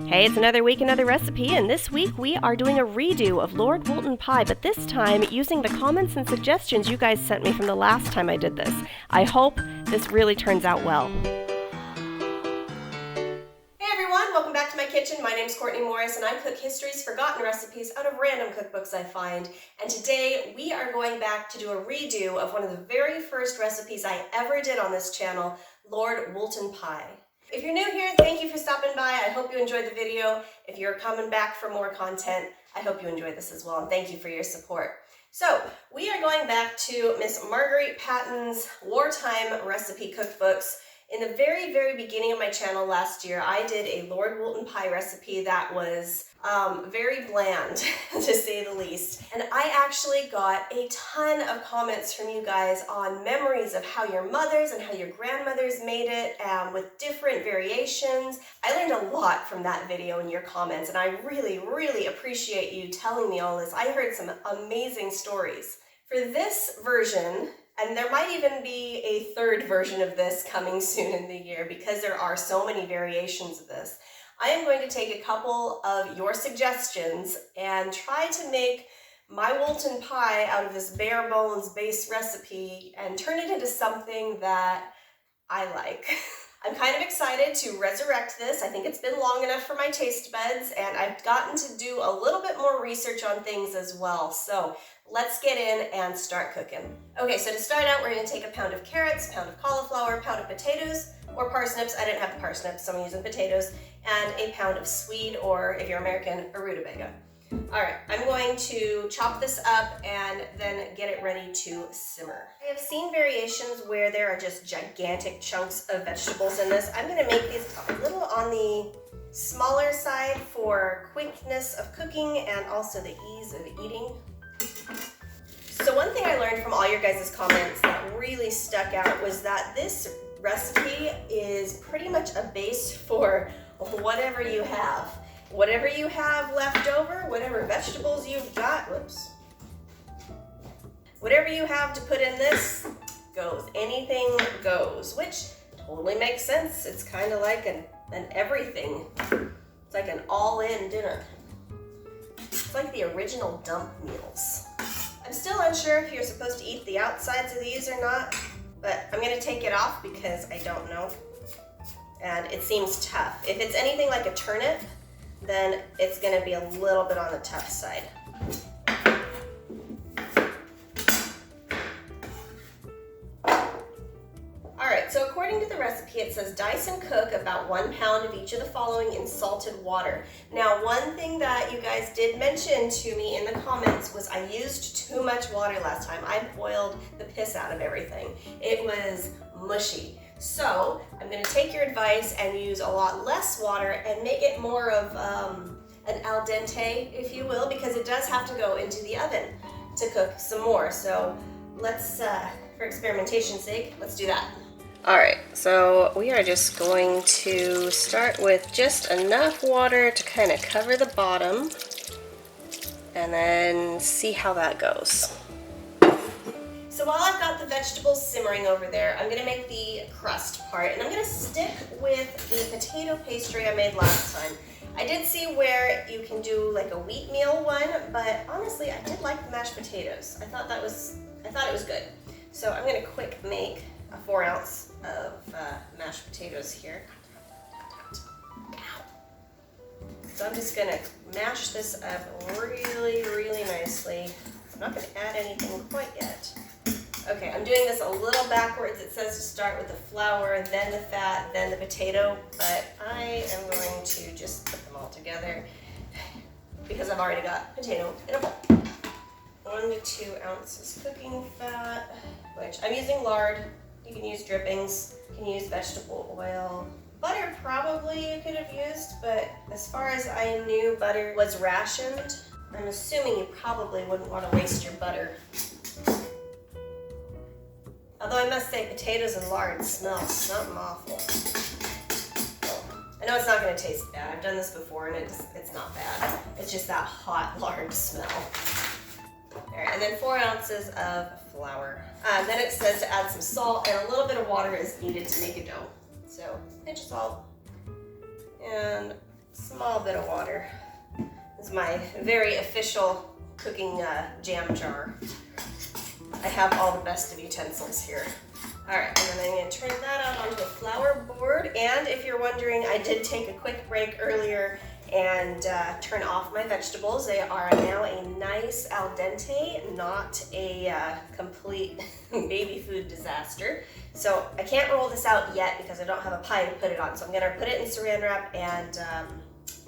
Hey, it's another week, another recipe, and this week we are doing a redo of Lord Woolton Pie, but this time using the comments and suggestions you guys sent me from the last time I did this. I hope this really turns out well. Hey everyone, welcome back to my kitchen. My name's Courtney Morris and I cook history's forgotten recipes out of random cookbooks I find. And today we are going back to do a redo of one of the very first recipes I ever did on this channel, Lord Woolton Pie. If you're new here, thank you for stopping by. I hope you enjoyed the video. If you're coming back for more content, I hope you enjoyed this as well, and thank you for your support. So, we are going back to Miss Marguerite Patton's Wartime recipe cookbooks. In the very, very beginning of my channel last year, I did a Lord Woolton Pie recipe that was very bland, to say the least. And I actually got a ton of comments from you guys on memories of how your mothers and how your grandmothers made it with different variations. I learned a lot from that video in your comments, and I really, really appreciate you telling me all this. I heard some amazing stories. For this version, and there might even be a third version of this coming soon in the year because there are so many variations of this, I am going to take a couple of your suggestions and try to make my Woolton Pie out of this bare bones base recipe and turn it into something that I like. I'm kind of excited to resurrect this. I think it's been long enough for my taste buds, and I've gotten to do a little bit more research on things as well. So let's get in and start cooking. Okay, so to start out, we're going to take a pound of carrots, pound of cauliflower, pound of potatoes, or parsnips. I didn't have parsnips, so I'm using potatoes, and a pound of swede, or if you're American, a rutabaga. All right, I'm going to chop this up and then get it ready to simmer. I have seen variations where there are just gigantic chunks of vegetables in this. I'm going to make these a little on the smaller side for quickness of cooking and also the ease of eating. So one thing I learned from all your guys' comments that really stuck out was that this recipe is pretty much a base for whatever you have. Whatever you have left over, whatever vegetables you've got, whatever you have to put in this goes. Anything goes, which totally makes sense. It's kind of like an everything. It's like an all-in dinner. It's like the original dump meals. I'm still unsure if you're supposed to eat the outsides of these or not, but I'm gonna take it off because I don't know. And it seems tough. If it's anything like a turnip, then it's going to be a little bit on the tough side. Alright, so according to the recipe, it says dice and cook about 1 pound of each of the following in salted water. Now, one thing that you guys did mention to me in the comments was I used too much water last time. I boiled the piss out of everything. It was mushy. So I'm going to take your advice and use a lot less water and make it more of an al dente, if you will, because it does have to go into the oven to cook some more. So let's, for experimentation's sake, let's do that. All right, so we are just going to start with just enough water to kind of cover the bottom and then see how that goes. So while I've got the vegetables simmering over there, I'm going to make the crust part, and I'm going to stick with the potato pastry I made last time. I did see where you can do like a wheatmeal one, but honestly, I did like the mashed potatoes. I thought it was good. So I'm going to quick make a 4 ounce of mashed potatoes here. So I'm just going to mash this up really, really nicely. I'm not going to add anything quite yet. Okay, I'm doing this a little backwards. It says to start with the flour, then the fat, then the potato, but I am going to just put them all together because I've already got potato in a bowl. 1 to 2 ounces cooking fat, which I'm using lard. You can use drippings, you can use vegetable oil. Butter probably you could have used, but as far as I knew, butter was rationed. I'm assuming you probably wouldn't want to waste your butter. Although I must say, potatoes and lard smell something awful. I know it's not going to taste bad. I've done this before and it's not bad. It's just that hot lard smell. Alright, and then 4 ounces of flour. Then it says to add some salt, and a little bit of water is needed to make a dough. So, pinch of salt and small bit of water. This is my very official cooking jam jar. I have all the best of utensils here. All right, and then I'm gonna turn that out onto a flour board. And if you're wondering, I did take a quick break earlier and turn off my vegetables. They are now a nice al dente, not a complete baby food disaster. So I can't roll this out yet because I don't have a pie to put it on. So I'm gonna put it in saran wrap and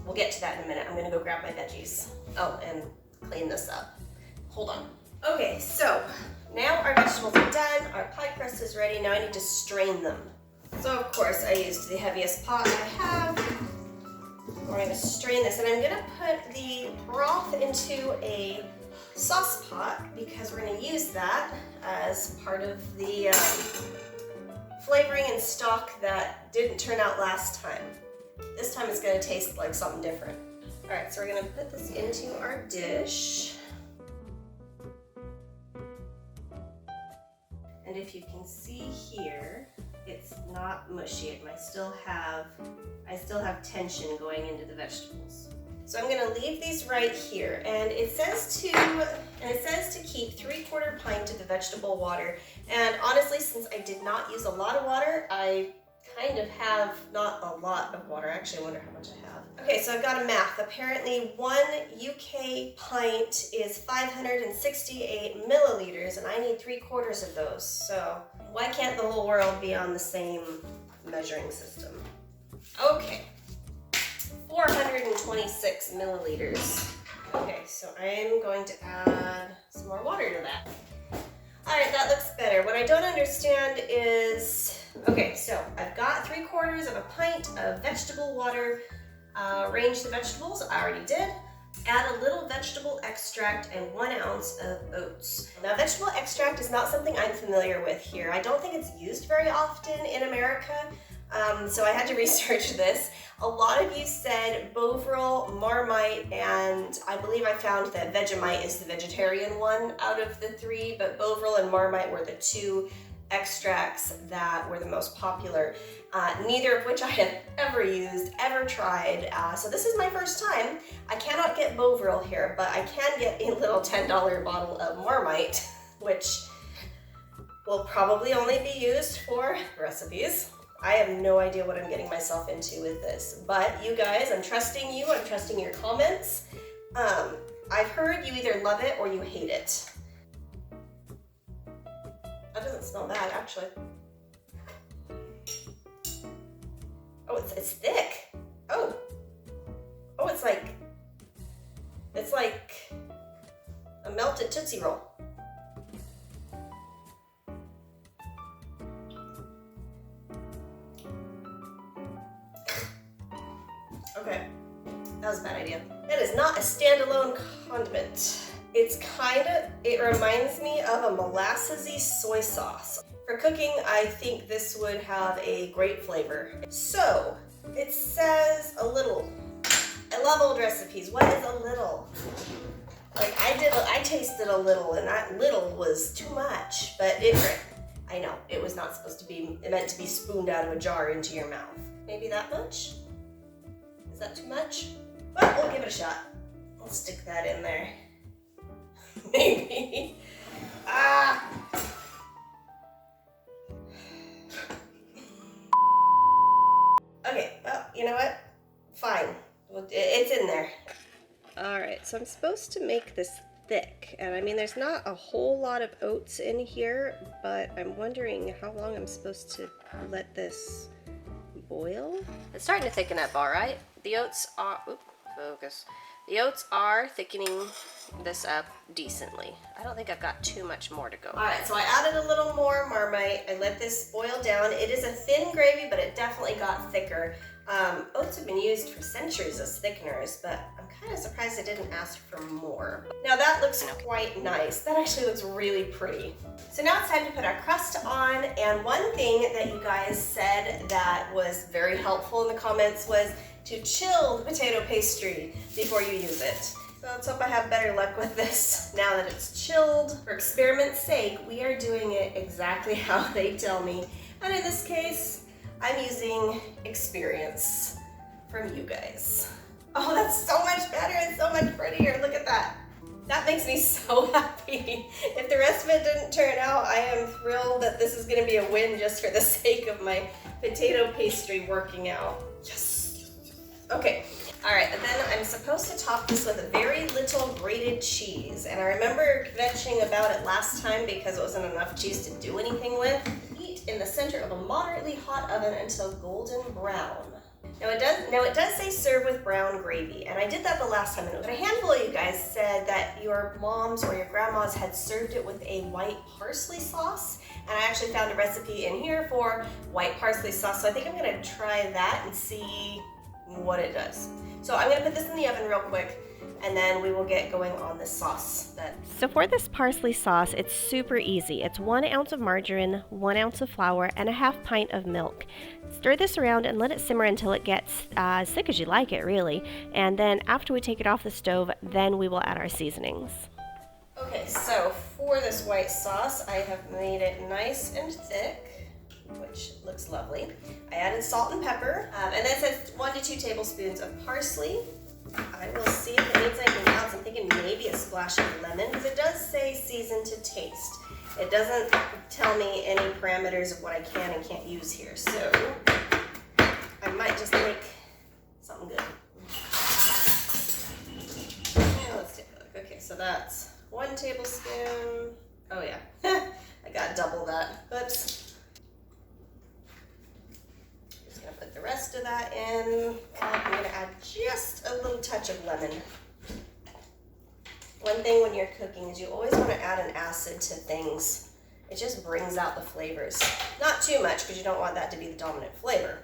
we'll get to that in a minute. I'm gonna go grab my veggies. Oh, and clean this up. Hold on. Okay, so now our vegetables are done, our pie crust is ready. Now I need to strain them. So of course I used the heaviest pot I have. We're going to strain this, and I'm going to put the broth into a sauce pot because we're going to use that as part of the flavoring and stock that didn't turn out last time. This time it's going to taste like something different. All right, so we're going to put this into our dish. And if you can see here, it's not mushy. I still have tension going into the vegetables. So I'm going to leave these right here, and it says to keep 3/4 pint of the vegetable water. And honestly, since I did not use a lot of water, I kind of have not a lot of water. Actually, I wonder how much I have. Okay, so I've got a math. Apparently 1 UK pint is 568 milliliters, and I need 3/4 of those. So why can't the whole world be on the same measuring system? Okay, 426 milliliters. Okay, so I'm going to add some more water to that. All right, that looks better. What I don't understand is, okay, so I've got 3/4 of a pint of vegetable water. Arrange the vegetables, I already did. Add a little vegetable extract and 1 ounce of oats. Now, vegetable extract is not something I'm familiar with here. I don't think it's used very often in America, so I had to research this. A lot of you said Bovril, Marmite, and I believe I found that Vegemite is the vegetarian one out of the 3, but Bovril and Marmite were the 2 extracts that were the most popular, neither of which I have ever used, ever tried. So this is my first time. I cannot get Bovril here, but I can get a little $10 bottle of Marmite, which will probably only be used for recipes. I have no idea what I'm getting myself into with this, but you guys, I'm trusting you, I'm trusting your comments. I've heard you either love it or you hate it. That doesn't smell bad, actually. Oh, it's thick. Oh, it's like a melted Tootsie Roll. Okay, that was a bad idea. That is not a standalone condiment. It reminds me of a molassesy soy sauce. For cooking, I think this would have a great flavor. So, it says a little. I love old recipes. What is a little? Like, I tasted a little, and that little was too much, but I know, it was not supposed to be, it meant to be spooned out of a jar into your mouth. Maybe that much? Is that too much? Well, we'll give it a shot. I'll stick that in there. Maybe. Okay, well, you know what? Fine. It's in there. Alright, so I'm supposed to make this thick. And I mean, there's not a whole lot of oats in here, but I'm wondering how long I'm supposed to let this boil. It's starting to thicken up, alright? The oats are... Oop, focus. The oats are thickening this up decently. I don't think I've got too much more to go. All right, so I added a little more Marmite. I let this boil down. It is a thin gravy, but it definitely got thicker. Oats have been used for centuries as thickeners, but I'm kind of surprised I didn't ask for more. Now that looks quite nice. That actually looks really pretty. So now it's time to put our crust on, and one thing that you guys said that was very helpful in the comments was to chill the potato pastry before you use it. So let's hope I have better luck with this now that it's chilled. For experiment's sake, we are doing it exactly how they tell me. And in this case, I'm using experience from you guys. prettier. Look at that. That makes me so happy. If the rest of it didn't turn out, I am thrilled that this is gonna be a win just for the sake of my potato pastry working out. Yes. Okay. All right, and then I'm supposed to top this with a very little grated cheese. And I remember kvetching about it last time because it wasn't enough cheese to do anything with. Heat in the center of a moderately hot oven until golden brown. Now it does say serve with brown gravy, and I did that the last time, but a handful of you guys said that your moms or your grandmas had served it with a white parsley sauce, and I actually found a recipe in here for white parsley sauce, so I think I'm gonna try that and see what it does. So I'm gonna put this in the oven real quick, and then we will get going on this sauce. So for this parsley sauce, it's super easy. It's 1 ounce of margarine, 1 ounce of flour, and a half pint of milk. Stir this around and let it simmer until it gets as thick as you like it, really. And then after we take it off the stove, then we will add our seasonings. Okay, so for this white sauce, I have made it nice and thick, which looks lovely. I added salt and pepper, and then it says 1 to 2 tablespoons of parsley. I will see if it needs anything else. I'm thinking maybe a splash of lemon, because it does say season to taste. It doesn't tell me any parameters of what I can and can't use here, so I might just make something good. Yeah, let's take a look. Okay, so that's 1 tablespoon. Oh yeah, I got double that. Oops. Put the rest of that in. I'm going to add just a little touch of lemon. One thing when you're cooking is you always want to add an acid to things. It just brings out the flavors. Not too much because you don't want that to be the dominant flavor.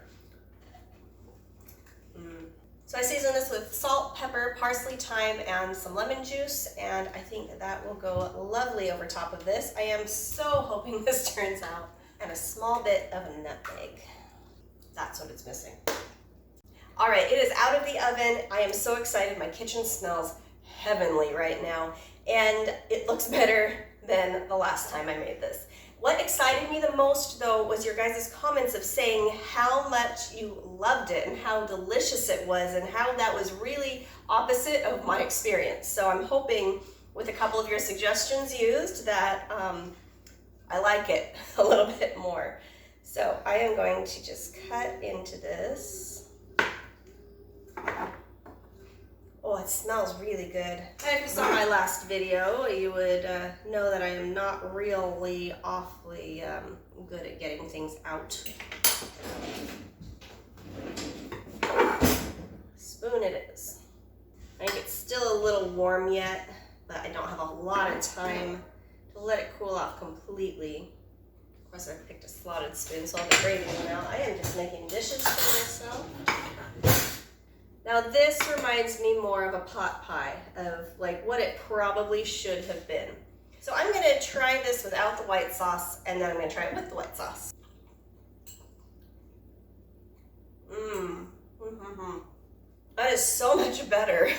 So I season this with salt, pepper, parsley, thyme, and some lemon juice, and I think that will go lovely over top of this. I am so hoping this turns out. And a small bit of nutmeg. That's what it's missing. All right, it is out of the oven. I am so excited. My kitchen smells heavenly right now, and it looks better than the last time I made this. What excited me the most, though, was your guys' comments of saying how much you loved it and how delicious it was and how that was really opposite of my experience. So I'm hoping with a couple of your suggestions used that I like it a little bit more. So I am going to just cut into this. Oh, it smells really good. If you saw my last video, you would know that I am not really awfully good at getting things out. Spoon it is. I think it's still a little warm yet, but I don't have a lot of time to let it cool off completely. Of course, I picked a slotted spoon, so all the gravy went out. I am just making dishes for myself. Now this reminds me more of a pot pie, of like what it probably should have been. So I'm gonna try this without the white sauce, and then I'm gonna try it with the white sauce. That is so much better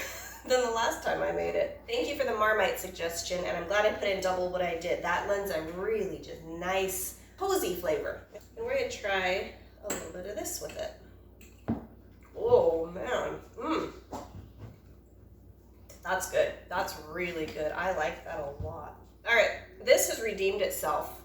than the last time I made it. Thank you for the Marmite suggestion, and I'm glad I put in double what I did. That lends a really just nice, cozy flavor. And we're gonna try a little bit of this with it. Oh man, That's good. That's really good. I like that a lot. All right, this has redeemed itself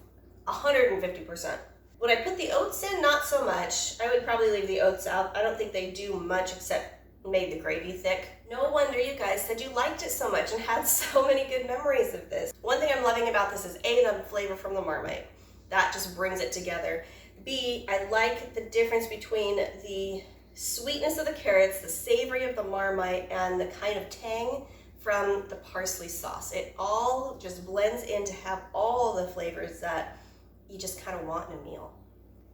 150%. Would I put the oats in? Not so much. I would probably leave the oats out. I don't think they do much except made the gravy thick. No wonder you guys said you liked it so much and had so many good memories of this. One thing I'm loving about this is A, the flavor from the Marmite. That just brings it together. B, I like the difference between the sweetness of the carrots, the savory of the Marmite, and the kind of tang from the parsley sauce. It all just blends in to have all the flavors that you just kind of want in a meal.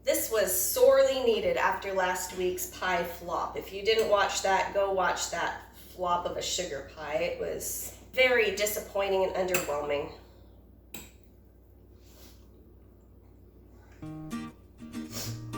This was sorely needed after last week's pie flop. If you didn't watch that, go watch that flop of a sugar pie. It was very disappointing and underwhelming.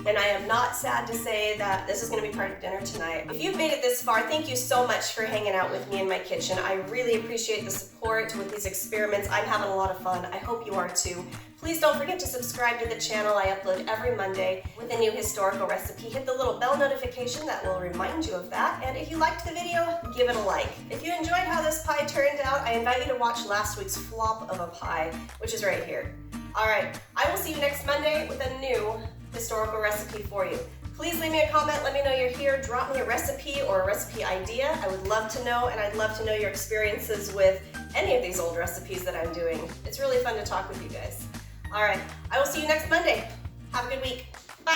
And I am not sad to say that this is going to be part of dinner tonight. If you've made it this far, thank you so much for hanging out with me in my kitchen. I really appreciate the support with these experiments. I'm having a lot of fun. I hope you are too. Please don't forget to subscribe to the channel. I upload every Monday with a new historical recipe. Hit the little bell notification that will remind you of that. And if you liked the video, give it a like. If you enjoyed how this pie turned out, I invite you to watch last week's flop of a pie, which is right here. All right, I will see you next Monday with a new historical recipe for you. Please leave me a comment, let me know you're here, drop me a recipe or a recipe idea. I would love to know, and I'd love to know your experiences with any of these old recipes that I'm doing. It's really fun to talk with you guys. All right, I will see you next Monday. Have a good week.